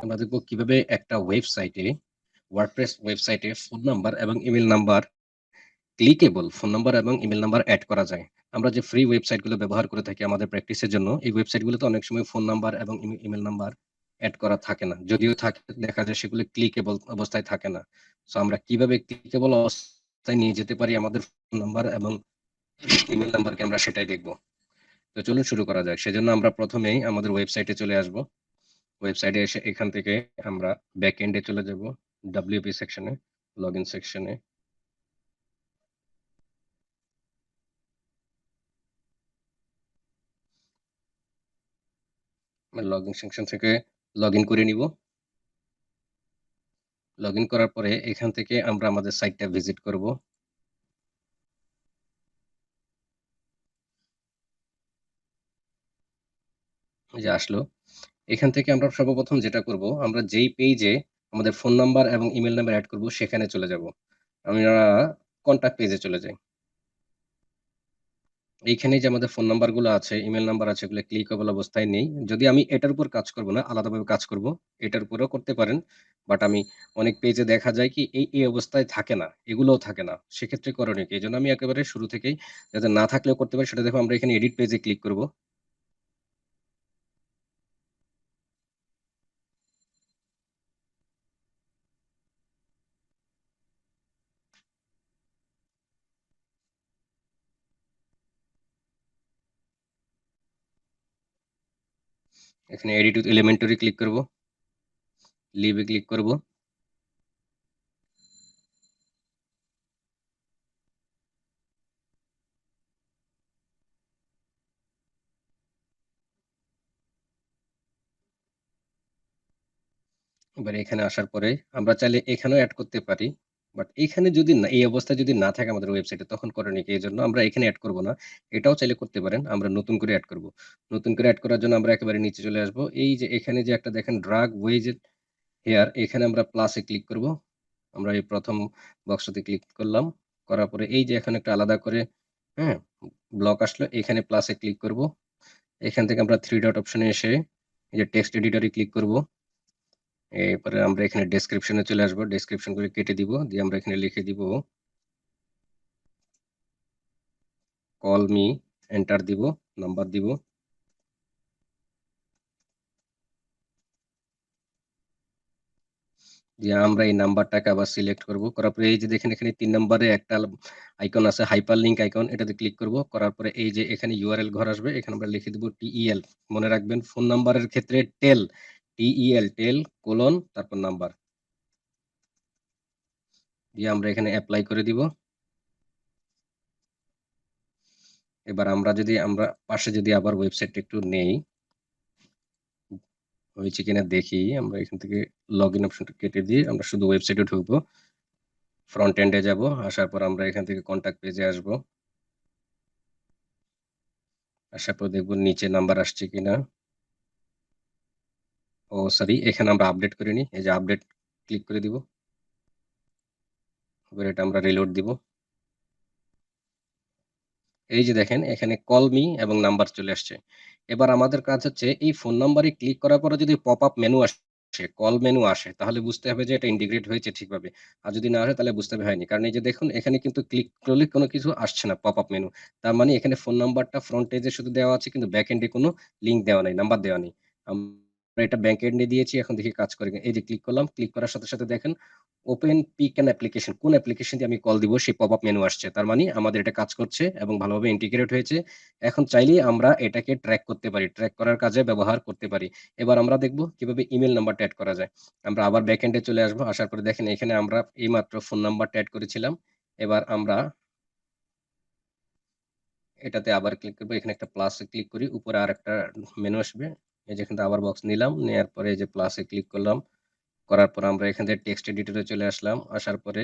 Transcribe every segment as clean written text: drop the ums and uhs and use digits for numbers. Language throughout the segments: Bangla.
আমরা দেখব কিভাবে একটা ওয়েবসাইটে ওয়ার্ডপ্রেস ওয়েবসাইটে ফোন নাম্বার এবং email number clickable phone number এবং ইমেইল নাম্বার এড করা যায়। আমরা যে ফ্রি ওয়েবসাইটগুলো ব্যবহার করে থাকি আমাদের প্র্যাকটিসের জন্য, এই ওয়েবসাইটগুলোতে অনেক সময় ফোন নাম্বার এবং ইমেইল নাম্বার এড করা থাকে না। যদিও থাকে দেখা যায় সেগুলো ক্লিকেবল অবস্থায় থাকে না। সো আমরা কিভাবে ক্লিকেবল অবস্থায় নিয়ে যেতে পারি আমাদের ফোন নাম্বার এবং ইমেইল নাম্বারকে আমরা সেটাই দেখব। তো চলুন শুরু করা যাক। সেজন্য আমরা প্রথমেই আমাদের ওয়েবসাইটে চলে আসব। ওয়েবসাইটে এসে এখান থেকে আমরা ব্যাকএন্ডে চলে যাব। WP সেকশনে, লগইন সেকশনে। লগইন সেকশন থেকে লগইন করে নিব। লগইন করার পরে এখান থেকে আমরা আমাদের সাইটটা ভিজিট করব। এই যে আসলো। এখান থেকে আমরা সর্বপ্রথম যেটা করব, আমরা যেই পেইজে আমাদের ফোন নাম্বার এবং ইমেইল নাম্বার এড করব সেখানে চলে যাব। আমরা কনট্যাক্ট পেজে চলে যাই। এইখানে যে আমাদের ফোন নাম্বার গুলো আছে, ইমেইল নাম্বার আছে এগুলো ক্লিকেবল অবস্থায় নেই। যদি আমি এটার উপর কাজ করব না, আলাদাভাবে কাজ করব। এটার উপরেও করতে পারেন। বাট আমি অনেক পেজে দেখা যায় কি এই অবস্থায় থাকে না। এগুলোও থাকে না। সেক্ষেত্রে করণীয় কি? এজন্য আমি একেবারে শুরু থেকেই যাতে না থাকলেও করতে পারি সেটা দেখো আমরা এখানে এডিট পেজে ক্লিক করব। এখানে edit with Elementor A click করব। লিভ এ ক্লিক করব। এবার এখানে আসার পরে আমরা চাইলে এখানেও এড করতে পারি। বাট এখানে যদি না এই অবস্থায় যদি না থাকে আমাদের ওয়েবসাইটে তখন করণীয় কি? এজন্য আমরা এখানে এড করব না। এটাও চাইলে করতে পারেন। আমরা নতুন করে এড করব। নতুন করে এড করার জন্য আমরা একেবারে নিচে চলে আসব। এই যে এখানে যে একটা দেখেন ড্রাগ ওয়েজেড হেয়ার এখানে আমরা প্লাসে ক্লিক করব। আমরা এই ১ম বক্সটাতে ক্লিক করলাম। করার পরে এই যে এখানে একটা আলাদা করে হ্যাঁ? ব্লক আসলো। এখানে প্লাসে ক্লিক করব। এখান থেকে আমরা 3 ডট অপশনে এসে এই যে টেক্সট এডিটরে ক্লিক করব। এরপরে আমরা এখানে ডেসক্রিপশন এ চলে আসবো। ডেসক্রিপশন গুলো কেটে দিব। দিয়ে আমরা এখানে লিখে দিব কল মি, এন্টার দিব, নাম্বার দিব। দিয়ে আমরা এই নাম্বারটাকে আবার সিলেক্ট করব। করার পরে এই যে দেখেন এখানে ৩ নম্বরে একটা আইকন আছে হাইপারলিংক আইকন এটাতে ক্লিক করব। করার পরে এই যে এখানে ইউআরএল ঘর আসবে। এখানে আমরা লিখে দিব টেল। মনে রাখবেন ফোন নাম্বারের ক্ষেত্রে টেল কোলন তারপর নাম্বার। দিয়ে আমরা এখানে এপ্লাই করে দিব। এবার আমরা পাশে যদি আবার ওয়েবসাইটটা একটু নেই, হয়েছে কিনা দেখি। আমরা এখান থেকে লগইন অপশনটা কেটে দিয়ে আমরা শুধু ওয়েবসাইটে ঢুকবো। ফ্রন্ট এন্ডে যাব। আসার পর আমরা এখান থেকে কনট্যাক্ট পেজে আসবো। আসার পর দেখব নিচে নাম্বার আসছে কিনা। ও সরি এখানে আমরা আপডেট করে নিই। এই যে আপডেট ক্লিক করে দিব। এবার এটা আমরা রিলোড দিব। এই যে দেখেন এখানে কল মি এবং নাম্বার চলে আসছে। এবার আমাদের কাজ হচ্ছে এই ফোন নাম্বারে ক্লিক করার পরে যদি পপআপ মেনু আসে, কল মেনু আসে তাহলে বুঝতে হবে যে এটা ইন্টিগ্রেট হয়েছে ঠিকভাবে। আর যদি না আসে তাহলে বুঝতে হবে হয়নি। কারণ এই যে দেখুন এখানে কিন্তু ক্লিক করলে কোনো কিছু আসছে না পপআপ মেনু। তার মানে এখানে ফোন নাম্বারটা ফ্রন্ট পেজে শুধু দেওয়া আছে কিন্তু ব্যাক এন্ডে কোনো লিংক দেওয়া নাই, নাম্বার দেওয়া নেই। আমরা এটা ব্যাক এন্ডে দিয়েছি এখন দেখি কাজ করে কিনা। এই যে ক্লিক করলাম, ক্লিক করার সাথে, সাথে দেখেন ওপেন পিক অ্যান অ্যাপ্লিকেশন কোন অ্যাপ্লিকেশন দিয়ে আমি কল দিব সেই পপআপ মেনু আসছে। তার মানে আমাদের এটা কাজ করছে এবং ভালোভাবে ইন্টিগ্রেট হয়েছে। এখন চাইলেই আমরা এটাকে ট্র্যাক করতে পারি। ট্র্যাক করার কাজে ব্যবহার করতে পারি। এবার আমরা দেখব কিভাবে ইমেইল নাম্বারটা এড করা যায়। আমরা আবার ব্যাকএন্ডে চলে আসবো। আসার পরে দেখেন এখানে আমরা এইমাত্র ফোন নাম্বারটা এড করেছিলাম। এবার আমরা এটাতে আবার ক্লিক করব। এখানে একটা প্লাসে ক্লিক করি। উপরে আরেকটা মেনু আসবে। এই যে এখান থেকে আবার বক্স নিলাম। নেয়ার পরে এই যে প্লাসে ক্লিক করলাম। করার পর আমরা এখান থেকে টেক্সট এডিটরে চলে আসলাম। আসার পরে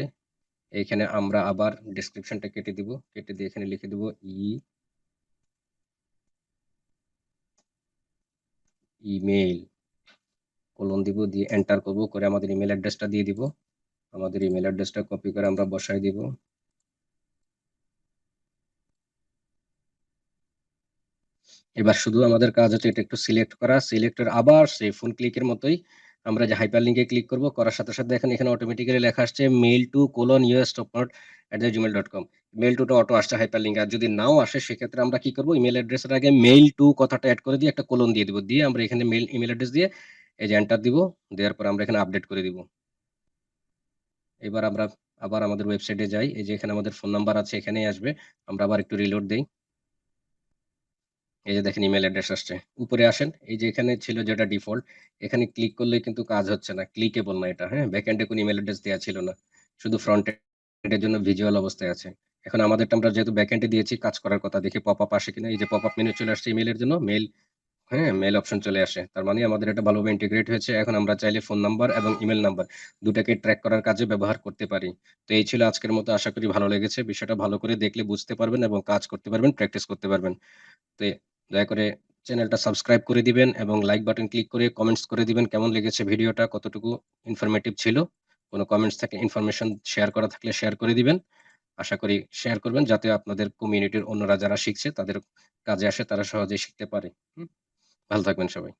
এইখানে আমরা আবার ডেসক্রিপশনটা কেটে দিব। কেটে দিয়ে এখানে লিখে দিব ইমেইল কোলন দিব দিয়ে এন্টার করব করে আমাদের ইমেইল অ্যাড্রেসটা দিয়ে দিব। আমাদের ইমেইল অ্যাড্রেসটা কপি করে আমরা বসায় দিব। এবার শুধু আমাদের কাজ হচ্ছে এটা একটু সিলেক্ট করা। সিলেক্টের আবার সেই ফোন ক্লিকের মতোই আমরা যে হাইপারলিংক এ ক্লিক করব, করার সাথে, সাথে দেখেন এখানে অটোমেটিক্যালি লেখা আসছে mail2:us.support@gmail.com মেইল টু টা অটো আসছে হাইপারলিংক। আর যদি নাও আসে সেক্ষেত্রে আমরা কি করব? ইমেইল অ্যাড্রেসের আগে mail2 কথাটা এড করে দিয়ে একটা কোলন দিয়ে দিব। দিয়ে আমরা এখানে ইমেইল অ্যাড্রেস দিয়ে এই যে এন্টার দিব। দেওয়ার পর আমরা এখানে আপডেট করে দিব। এবার আমরা আবার আমাদের ওয়েবসাইটে যাই। এই যে এখানে আমাদের ফোন নাম্বার আছে এখানেই আসবে। আমরা আবার একটু রিলোড দেই। এই যে দেখেন ইমেইল অ্যাড্রেস আসছে। উপরে আসেন। এই যে এখানে ছিল যেটা ডিফল্ট, এখানে ক্লিক করলেই কিন্তু কাজ হচ্ছে না। ক্লিকেবল না এটা, হ্যাঁ? ব্যাক এন্ডে কোনো ইমেইল অ্যাড্রেস দেয়া ছিল না। শুধু ফ্রন্ট এন্ড এর জন্য ভিজুয়াল অবস্থায় আছে। এখন আমাদেরটা আমরা যেহেতু ব্যাক এন্ডে দিয়েছি কাজ করার কথা। দেখি পপআপ আসে কিনা। এই যে পপআপ মেনু চলে আসছে ইমেইলের জন্য। মেইল, হ্যাঁ? মেইল অপশন চলে আসে। তার মানে আমাদের এটা ভালোভাবে ইন্টিগ্রেট হয়েছে। এখন আমরা চাইলে ফোন নাম্বার এবং ইমেইল নাম্বার ২ টাকে ট্র্যাক করার কাজে ব্যবহার করতে পারি। তো এই ছিল আজকের মতো। আশা করি ভালো লেগেছে। বিষয়টা ভালো করে দেখলে বুঝতে পারবেন এবং কাজ করতে পারবেন, প্র্যাকটিস করতে পারবেন। তে দয়া করে চ্যানেলটা সাবস্ক্রাইব করে দিবেন এবং লাইক বাটন ক্লিক করে কমেন্টস করে দিবেন কেমন লেগেছে ভিডিওটা, কতটুকু ইনফরমেটিভ ছিল। কোন কমেন্টস থাকলে ইনফরমেশন শেয়ার করা থাকলে শেয়ার করে দিবেন। আশা করি শেয়ার করবেন যাতে আপনাদের কমিউনিটির অন্যরা যারা শিখছে তাদের কাজে আসে, তারা সহজেই শিখতে পারে। হুম? ভালো থাকবেন সবাই।